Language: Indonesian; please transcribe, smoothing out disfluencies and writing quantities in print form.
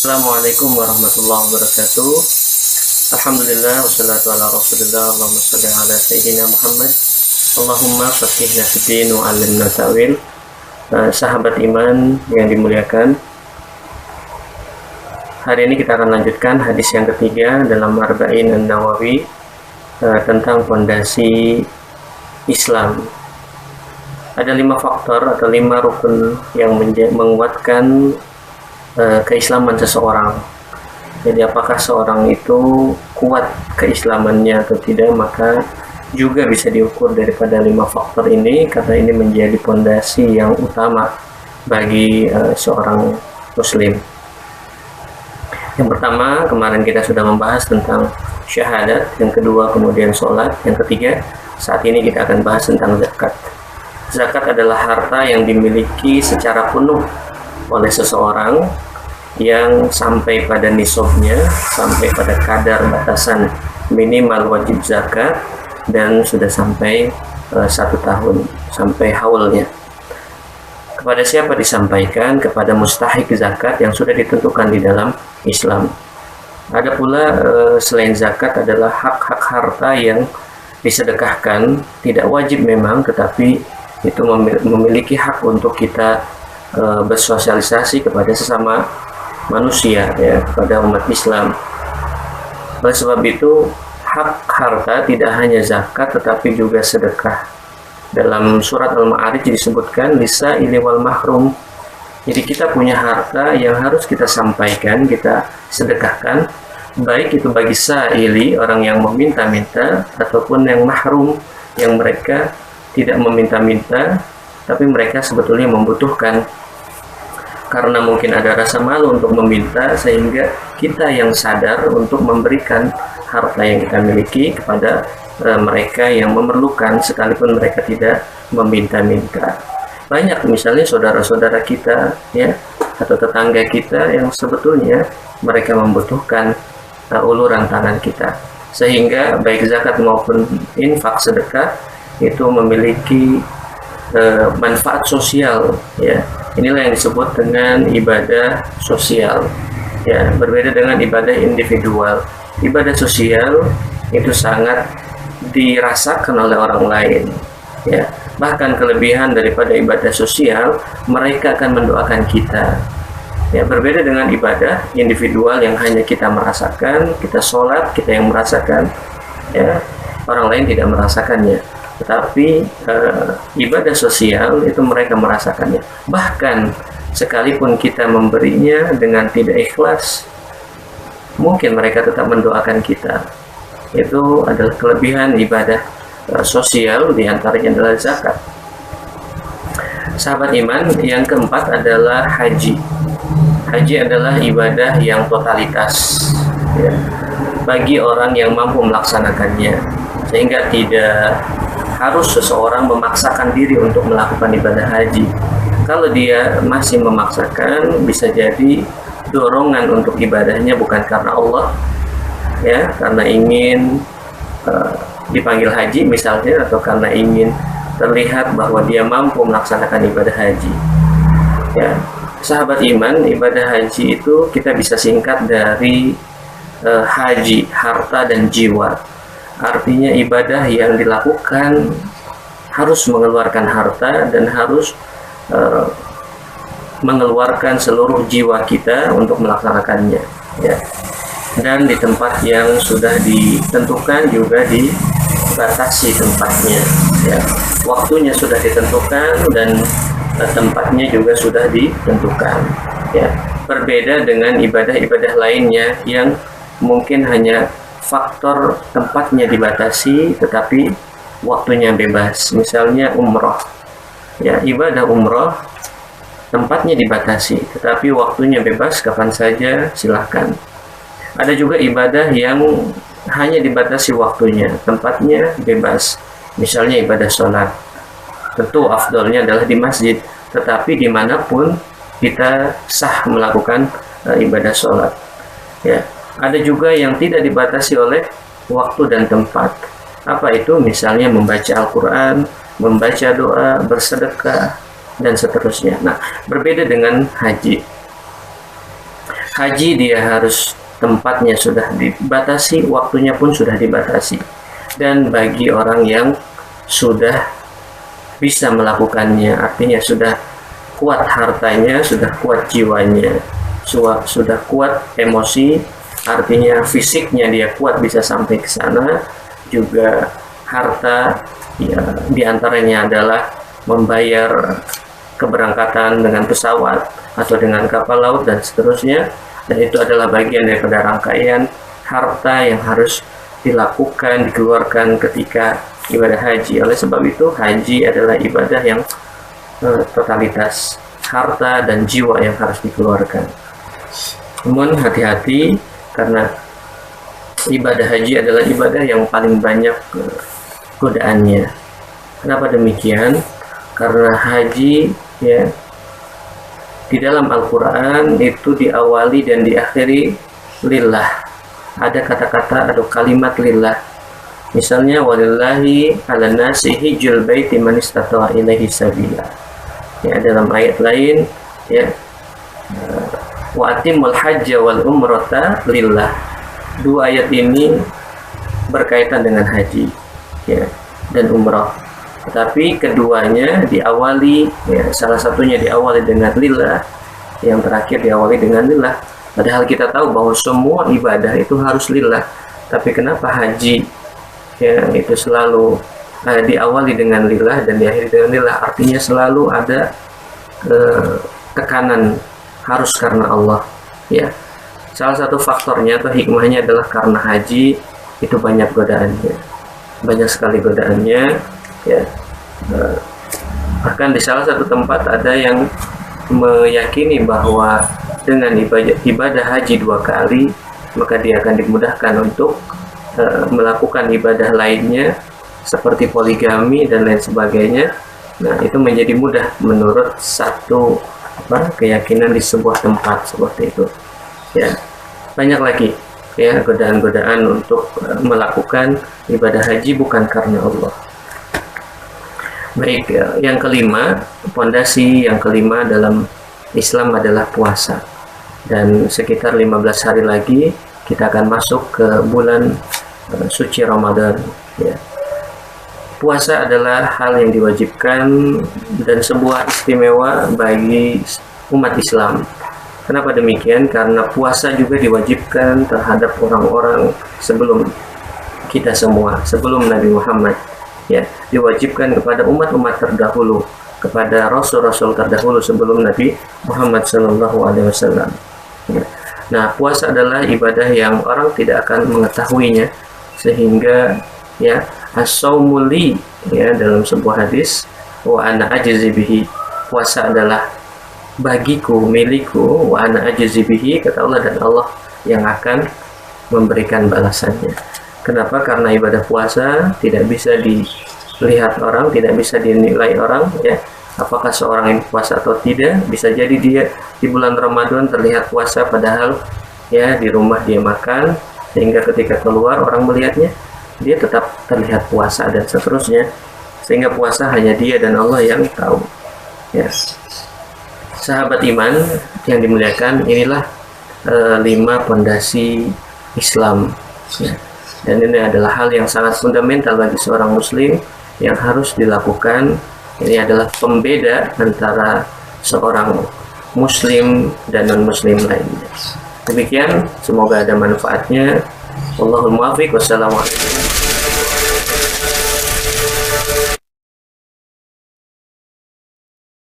Assalamualaikum warahmatullahi wabarakatuh. Alhamdulillah wassalatu ala rasulillah. Allahumma shalli ala sayyidina Muhammad. Allahumma faqihna fiddin wa 'allimna ta'wil. Sahabat iman yang dimuliakan, hari ini kita akan lanjutkan hadis yang ketiga dalam Arba'in An-Nawawi tentang fondasi Islam. Ada 5 faktor atau 5 rukun yang menguatkan keislaman seseorang. Jadi apakah seorang itu kuat keislamannya atau tidak, maka juga bisa diukur daripada 5 faktor ini, karena ini menjadi fondasi yang utama bagi seorang muslim. Yang pertama, kemarin kita sudah membahas tentang syahadat, yang kedua kemudian sholat, yang ketiga saat ini kita akan bahas tentang zakat. Zakat adalah harta yang dimiliki secara penuh oleh seseorang yang sampai pada nisabnya, sampai pada kadar batasan minimal wajib zakat, dan sudah sampai 1 tahun, sampai haulnya. Kepada siapa disampaikan? Kepada mustahik zakat yang sudah ditentukan di dalam Islam. Ada pula selain zakat adalah hak-hak harta yang disedekahkan, tidak wajib memang, tetapi itu memiliki hak untuk kita bersosialisasi kepada sesama manusia, ya, kepada umat Islam. Oleh sebab itu, hak harta tidak hanya zakat tetapi juga sedekah. Dalam surat Al-Ma'arij disebutkan lisa'ili wal mahrum. Jadi kita punya harta yang harus kita sampaikan, kita sedekahkan, baik itu bagi sa'ili, orang yang meminta-minta, ataupun yang mahrum, yang mereka tidak meminta-minta tapi mereka sebetulnya membutuhkan. Karena mungkin ada rasa malu untuk meminta, sehingga kita yang sadar untuk memberikan harta yang kita miliki kepada mereka yang memerlukan, sekalipun mereka tidak meminta-minta. Banyak misalnya saudara-saudara kita, ya, atau tetangga kita yang sebetulnya mereka membutuhkan uluran tangan kita, sehingga baik zakat maupun infak sedekah itu memiliki manfaat sosial, ya. Inilah yang disebut dengan ibadah sosial, ya, berbeda dengan ibadah individual. Ibadah sosial itu sangat dirasakan oleh orang lain, ya. Bahkan kelebihan daripada ibadah sosial, mereka akan mendoakan kita, ya. Berbeda dengan ibadah individual yang hanya kita merasakan, kita sholat, kita yang merasakan, ya, orang lain tidak merasakannya. Tetapi ibadah sosial itu mereka merasakannya. Bahkan sekalipun kita memberinya dengan tidak ikhlas, mungkin mereka tetap mendoakan kita. Itu adalah kelebihan ibadah sosial, diantaranya adalah zakat. Sahabat iman, yang keempat adalah haji. Haji adalah ibadah yang totalitas, ya, bagi orang yang mampu melaksanakannya, sehingga tidak harus seseorang memaksakan diri untuk melakukan ibadah haji. Kalau dia masih memaksakan, bisa jadi dorongan untuk ibadahnya bukan karena Allah, ya, karena ingin dipanggil haji misalnya, atau karena ingin terlihat bahwa dia mampu melaksanakan ibadah haji, ya. Sahabat iman, ibadah haji itu kita bisa singkat dari haji, harta dan jiwa. Artinya ibadah yang dilakukan harus mengeluarkan harta dan harus mengeluarkan seluruh jiwa kita untuk melaksanakannya, ya. Dan di tempat yang sudah ditentukan juga dibatasi tempatnya, ya. Waktunya sudah ditentukan dan tempatnya juga sudah ditentukan, ya. Berbeda dengan ibadah-ibadah lainnya yang mungkin hanya faktor tempatnya dibatasi tetapi waktunya bebas. Misalnya umroh, ya, ibadah umroh tempatnya dibatasi tetapi waktunya bebas, kapan saja silahkan. Ada juga ibadah yang hanya dibatasi waktunya, tempatnya bebas. Misalnya ibadah sholat, tentu afdolnya adalah di masjid, tetapi dimanapun kita sah melakukan ibadah sholat, ya. Ada juga yang tidak dibatasi oleh waktu dan tempat. Apa itu? Misalnya membaca Al-Quran, membaca doa, bersedekah, dan seterusnya. Nah, berbeda dengan haji. haji dia harus tempatnya sudah dibatasi, waktunya pun sudah dibatasi. Dan bagi orang yang sudah bisa melakukannya, artinya sudah kuat hartanya, sudah kuat jiwanya, sudah kuat emosi, artinya fisiknya dia kuat bisa sampai ke sana, juga harta ya diantaranya adalah membayar keberangkatan dengan pesawat atau dengan kapal laut dan seterusnya, dan itu adalah bagian daripada rangkaian harta yang harus dilakukan, dikeluarkan ketika ibadah haji. Oleh sebab itu haji adalah ibadah yang totalitas harta dan jiwa yang harus dikeluarkan. Namun hati-hati, karena ibadah haji adalah ibadah yang paling banyak godaannya. Kenapa demikian? Karena haji ya di dalam Al-Quran itu diawali dan diakhiri lillah. Ada kata-kata atau kalimat lillah. Misalnya walillahi 'alan nasi hijjul baiti man istata'a ilaihi sabila. Ya, dalam ayat lain ya wa atimul hajja wal umrata lillah. Dua ayat ini berkaitan dengan haji ya dan umrah. Tetapi keduanya diawali ya, salah satunya diawali dengan lillah, yang terakhir diawali dengan lillah. Padahal kita tahu bahwa semua ibadah itu harus lillah. Tapi kenapa haji ya itu selalu diawali dengan lillah dan diakhiri dengan lillah? Artinya selalu ada tekanan harus karena Allah ya. Salah satu faktornya atau hikmahnya adalah karena haji itu banyak godaannya, banyak sekali godaannya ya. Bahkan di salah satu tempat ada yang meyakini bahwa dengan ibadah haji 2 kali maka dia akan dimudahkan untuk melakukan ibadah lainnya seperti poligami dan lain sebagainya. Nah, itu menjadi mudah menurut satu keyakinan di sebuah tempat seperti itu ya. Banyak lagi ya godaan-godaan untuk melakukan ibadah haji bukan karena Allah. Baik, yang kelima, pondasi yang kelima dalam Islam adalah puasa. Dan sekitar 15 hari lagi kita akan masuk ke bulan suci Ramadan ya. Puasa adalah hal yang diwajibkan dan sebuah istimewa bagi umat Islam. Kenapa demikian? Karena puasa juga diwajibkan terhadap orang-orang sebelum kita semua, sebelum Nabi Muhammad ya, diwajibkan kepada umat-umat terdahulu, kepada rasul-rasul terdahulu sebelum Nabi Muhammad SAW ya. Nah, puasa adalah ibadah yang orang tidak akan mengetahuinya, sehingga ya as-saumu li ya, dalam sebuah hadis wa ana ajzi bihi, puasa adalah bagiku, milikku, wa ana ajzi bihi, kata Allah, dan Allah yang akan memberikan balasannya. Kenapa? Karena ibadah puasa tidak bisa dilihat orang, tidak bisa dinilai orang ya. Apakah seorang yang puasa atau tidak? Bisa jadi dia di bulan Ramadan terlihat puasa padahal ya di rumah dia makan, sehingga ketika keluar orang melihatnya dia tetap terlihat puasa dan seterusnya. Sehingga puasa hanya dia dan Allah yang tahu ya. Sahabat iman yang dimuliakan, inilah 5 pondasi Islam ya. Dan ini adalah hal yang sangat fundamental bagi seorang muslim yang harus dilakukan. Ini adalah pembeda antara seorang muslim dan non-muslim lainnya. Demikian, semoga ada manfaatnya. Wallahul muwaffiq. Wassalamualaikum.